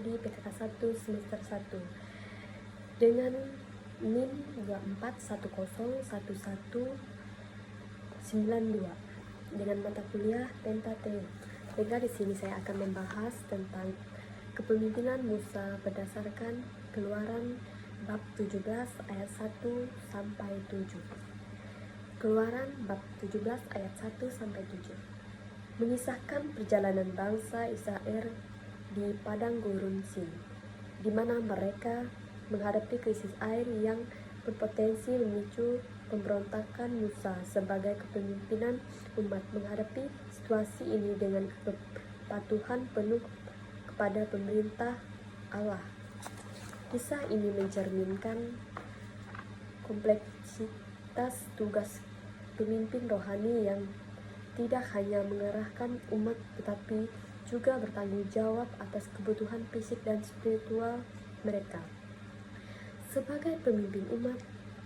Prodi PKK 1 semester 1 dengan NIM 24101192 dengan mata kuliah Pentateuch. Sehingga di sini saya akan membahas tentang kepemimpinan Musa berdasarkan Keluaran bab 17 ayat 1 sampai 7. Keluaran bab 17 ayat 1 sampai 7 mengisahkan perjalanan bangsa Israel di padang gurun Sin, di mana mereka menghadapi krisis air yang berpotensi memicu pemberontakan. Musa sebagai kepemimpinan umat menghadapi situasi ini dengan kepatuhan penuh kepada pemerintah Allah. Kisah ini mencerminkan kompleksitas tugas pemimpin rohani yang tidak hanya mengerahkan umat tetapi juga bertanggung jawab atas kebutuhan fisik dan spiritual mereka. Sebagai pemimpin umat,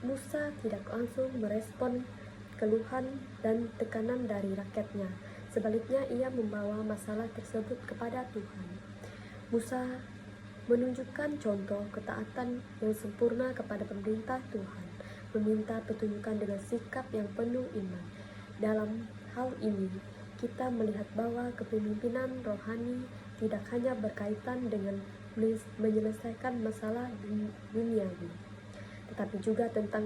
Musa tidak langsung merespon keluhan dan tekanan dari rakyatnya. Sebaliknya, ia membawa masalah tersebut kepada Tuhan. Musa menunjukkan contoh ketaatan yang sempurna kepada pemerintah Tuhan, meminta petunjukan dengan sikap yang penuh iman. Dalam hal ini, kita melihat bahwa kepemimpinan rohani tidak hanya berkaitan dengan menyelesaikan masalah duniawi, tetapi juga tentang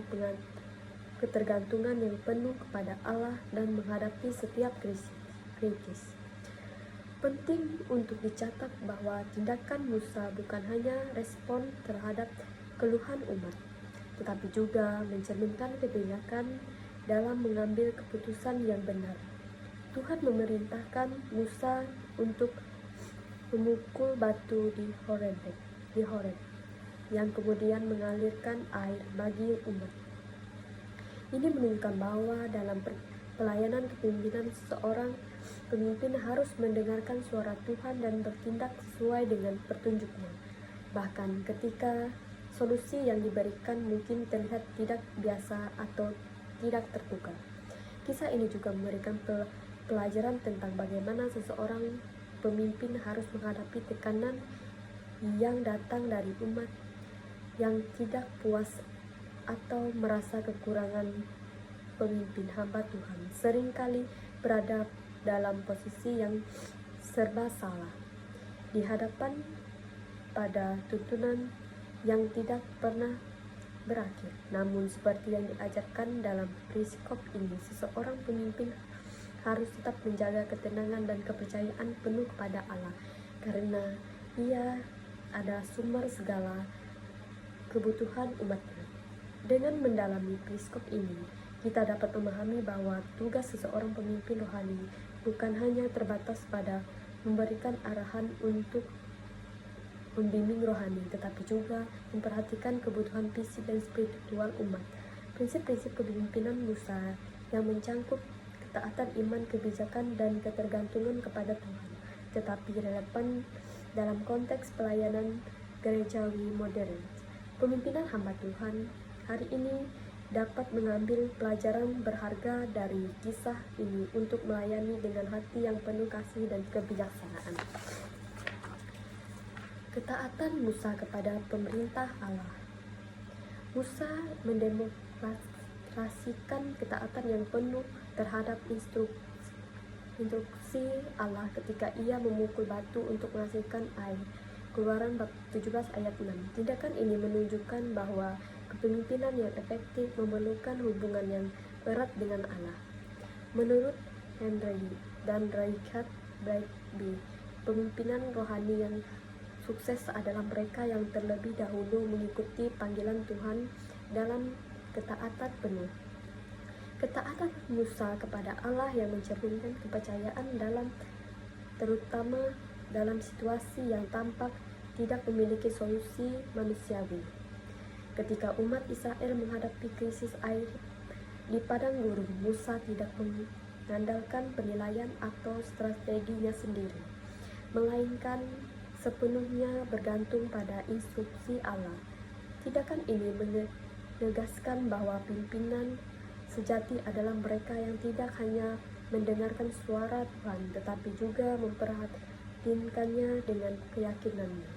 ketergantungan yang penuh kepada Allah dan menghadapi setiap krisis. Penting untuk dicatat bahwa tindakan Musa bukan hanya respon terhadap keluhan umat, tetapi juga mencerminkan kebijakan dalam mengambil keputusan yang benar. Tuhan memerintahkan Musa untuk memukul batu di Horeb yang kemudian mengalirkan air bagi umat. Ini menunjukkan bahwa dalam pelayanan kepemimpinan, seorang pemimpin harus mendengarkan suara Tuhan dan bertindak sesuai dengan petunjuknya, bahkan ketika solusi yang diberikan mungkin terlihat tidak biasa atau tidak tertukar. Kisah ini juga memberikan pelajaran tentang bagaimana seseorang pemimpin harus menghadapi tekanan yang datang dari umat yang tidak puas atau merasa kekurangan pemimpin hamba Tuhan. Seringkali berada dalam posisi yang serba salah, dihadapan pada tuntunan yang tidak pernah berakhir. Namun seperti yang diajarkan dalam perikop ini, seseorang pemimpin harus tetap menjaga ketenangan dan kepercayaan penuh kepada Allah, karena Ia ada sumber segala kebutuhan umatnya. Dengan mendalami perikop ini, kita dapat memahami bahwa tugas seseorang pemimpin rohani bukan hanya terbatas pada memberikan arahan untuk membimbing rohani, tetapi juga memperhatikan kebutuhan fisik dan spiritual umat. Prinsip-prinsip kepemimpinan Musa yang mencangkup ketaatan iman, kebijakan, dan ketergantungan kepada Tuhan, tetapi relevan dalam konteks pelayanan gerejawi modern. Pemimpinan hamba Tuhan hari ini dapat mengambil pelajaran berharga dari kisah ini untuk melayani dengan hati yang penuh kasih dan kebijaksanaan. Ketaatan Musa kepada pemerintah Allah. Musa mendemonstrasikan ketaatan yang penuh terhadap instruksi Allah ketika ia memukul batu untuk menghasilkan air. Keluaran bab 17 ayat 6. Tindakan ini menunjukkan bahwa kepemimpinan yang efektif memerlukan hubungan yang erat dengan Allah. Menurut Henry dan Richard Brightby, pemimpinan rohani yang sukses adalah mereka yang terlebih dahulu mengikuti panggilan Tuhan dalam ketaatan penuh. Ketaatan Musa kepada Allah yang mencerminkan kepercayaan terutama dalam situasi yang tampak tidak memiliki solusi manusiawi. Ketika umat Israel menghadapi krisis air di padang gurun, Musa tidak mengandalkan penilaian atau strateginya sendiri, melainkan sepenuhnya bergantung pada instruksi Allah. Tindakan ini menegaskan bahwa pimpinan sejati adalah mereka yang tidak hanya mendengarkan suara Tuhan, tetapi juga memperhatikannya dengan keyakinannya.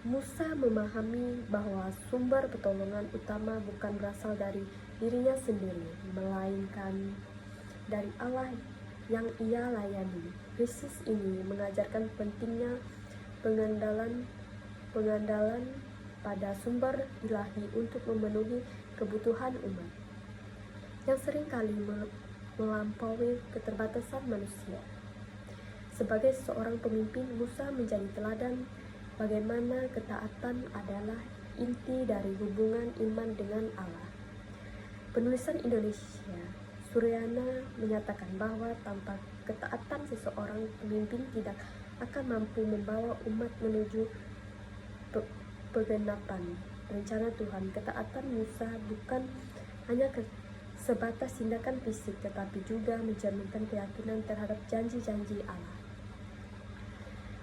Musa memahami bahwa sumber pertolongan utama bukan berasal dari dirinya sendiri, melainkan dari Allah yang ia layani. Krisis ini mengajarkan pentingnya pengandalan pada sumber ilahi untuk memenuhi kebutuhan umat yang seringkali melampaui keterbatasan manusia. Sebagai seorang pemimpin, Musa menjadi teladan bagaimana ketaatan adalah inti dari hubungan iman dengan Allah. Penulisan Indonesia, Suryana, menyatakan bahwa tanpa ketaatan seseorang pemimpin tidak akan mampu membawa umat menuju penggenapan rencana Tuhan. Ketaatan Musa bukan hanya sebatas tindakan fisik, tetapi juga mencerminkan keyakinan terhadap janji-janji Allah.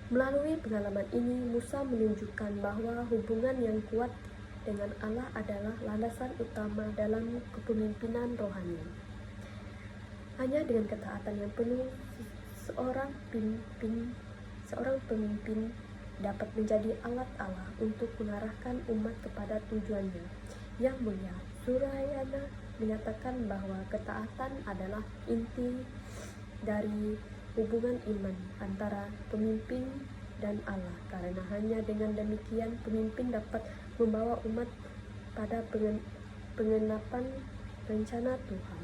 Melalui pengalaman ini, Musa menunjukkan bahwa hubungan yang kuat dengan Allah adalah landasan utama dalam kepemimpinan rohani. Hanya dengan ketaatan yang penuh, seorang pemimpin dapat menjadi alat Allah untuk mengarahkan umat kepada tujuannya yang mulia. Suryana menyatakan bahwa ketaatan adalah inti dari hubungan iman antara pemimpin dan Allah, karena hanya dengan demikian pemimpin dapat membawa umat pada penggenapan rencana Tuhan.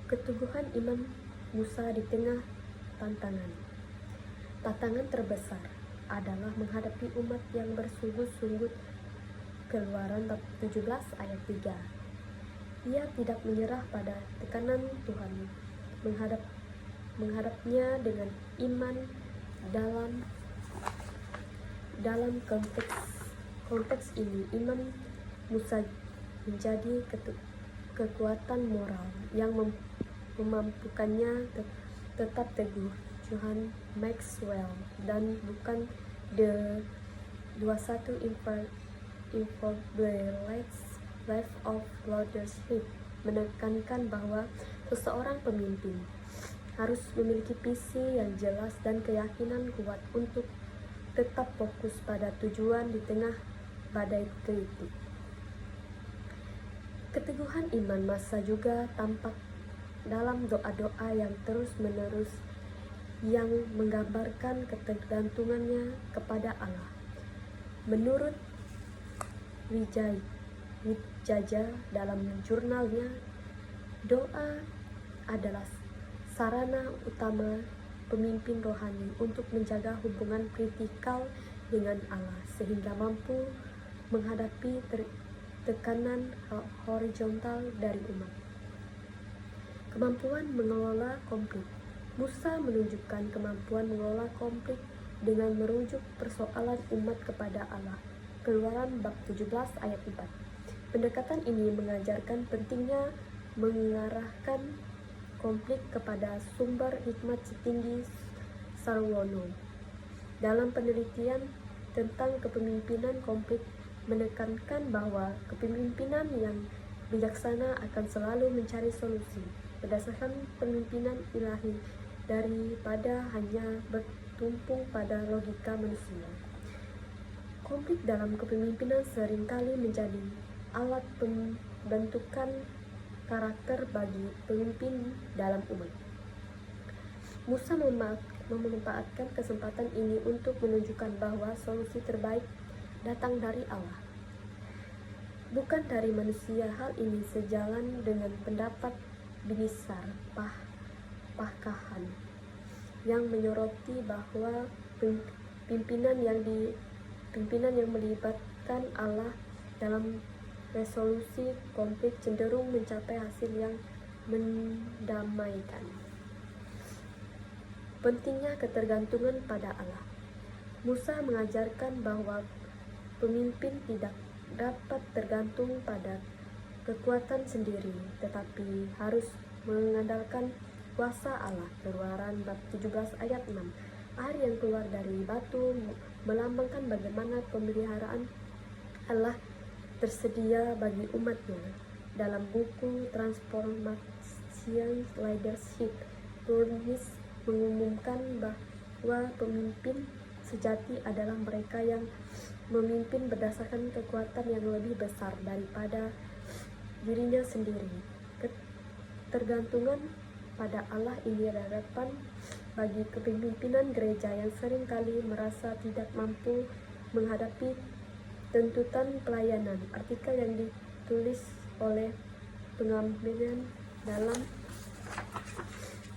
Keteguhan iman Musa di tengah tantangan. Tantangan terbesar adalah menghadapi umat yang bersungguh-sungguh. Keluaran bab 17 ayat 3. Ia tidak menyerah pada tekanan Tuhan, menghadapnya dengan iman dalam konteks ini. Iman Musa menjadi kekuatan moral yang memampukannya tetap teguh. John Maxwell dan bukan The 21 Life of Leadership menekankan bahwa seseorang pemimpin harus memiliki visi yang jelas dan keyakinan kuat untuk tetap fokus pada tujuan di tengah badai kritik. Keteguhan iman Musa juga tampak dalam doa-doa yang terus-menerus yang menggambarkan ketergantungannya kepada Allah. Menurut Wijaja dalam jurnalnya, doa adalah sarana utama pemimpin rohani untuk menjaga hubungan kritikal dengan Allah sehingga mampu menghadapi tekanan horizontal dari umat. Kemampuan mengelola konflik. Musa menunjukkan kemampuan mengelola konflik dengan merujuk persoalan umat kepada Allah. Keluaran bab 17 ayat 4. Pendekatan ini mengajarkan pentingnya mengarahkan konflik kepada sumber hikmat setinggi Sarwono. Dalam penelitian tentang kepemimpinan konflik menekankan bahwa kepemimpinan yang bijaksana akan selalu mencari solusi berdasarkan pemimpinan ilahi daripada hanya bertumpu pada logika manusia. Konflik dalam kepemimpinan seringkali menjadi alat pembentukan karakter bagi pemimpin dalam umat. Musa memanfaatkan kesempatan ini untuk menunjukkan bahwa solusi terbaik datang dari Allah, bukan dari manusia. Hal ini sejalan dengan pendapat Binisar Pahkahan yang menyoroti bahwa pimpinan yang melibatkan Allah dalam resolusi konflik cenderung mencapai hasil yang mendamaikan. Pentingnya ketergantungan pada Allah. Musa mengajarkan bahwa pemimpin tidak dapat tergantung pada kekuatan sendiri, tetapi harus mengandalkan kuasa Allah. Keluaran bab 17 ayat 6. Air yang keluar dari batu melambangkan bagaimana pemeliharaan Allah tersedia bagi umatnya. Dalam buku Transformation Leadership, Turnis mengumumkan bahwa pemimpin sejati adalah mereka yang memimpin berdasarkan kekuatan yang lebih besar daripada dirinya sendiri. Ketergantungan pada Allah ini relevan bagi kepemimpinan gereja yang seringkali merasa tidak mampu menghadapi tuntutan pelayanan. Artikel yang ditulis oleh pengambilan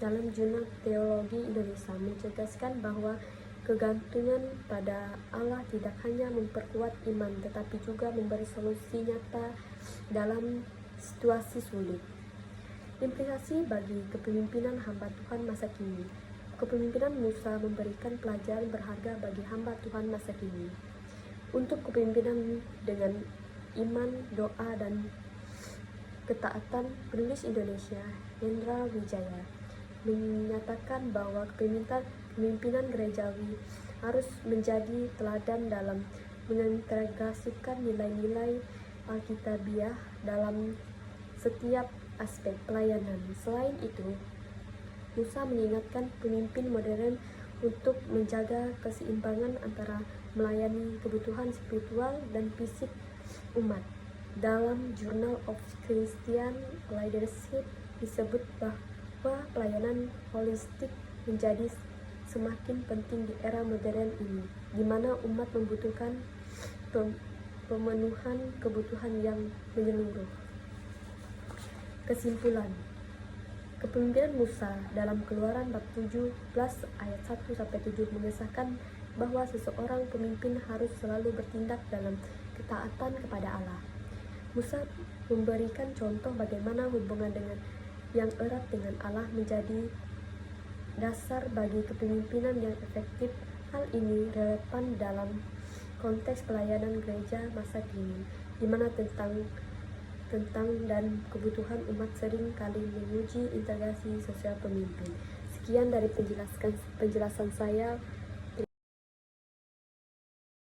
dalam Jurnal Teologi Indonesia menjelaskan bahwa kegantungan pada Allah tidak hanya memperkuat iman tetapi juga memberi solusi nyata dalam situasi sulit. Implikasi bagi kepemimpinan hamba Tuhan masa kini. Kepemimpinan Musa memberikan pelajaran berharga bagi hamba Tuhan masa kini. Untuk kepemimpinan dengan iman, doa, dan ketaatan, penulis Indonesia Hendra Wijaya menyatakan bahwa kepemimpinan gerejawi harus menjadi teladan dalam mengintegrasikan nilai-nilai Alkitabiah dalam setiap aspek pelayanan. Selain itu, Musa mengingatkan pemimpin modern untuk menjaga keseimbangan antara melayani kebutuhan spiritual dan fisik umat. Dalam Journal of Christian Leadership disebut bahwa pelayanan holistik menjadi semakin penting di era modern ini, di mana umat membutuhkan pemenuhan kebutuhan yang menyeluruh. Kesimpulan, kepemimpinan Musa dalam Keluaran bab 17 ayat 1-7 mengesahkan bahwa seseorang pemimpin harus selalu bertindak dalam ketaatan kepada Allah. Musa memberikan contoh bagaimana hubungan yang erat dengan Allah menjadi dasar bagi kepemimpinan yang efektif. Hal ini relevan dalam konteks pelayanan gereja masa kini, di mana tentang dan kebutuhan umat sering kali menguji integrasi sosial pemimpin. Sekian dari penjelasan saya.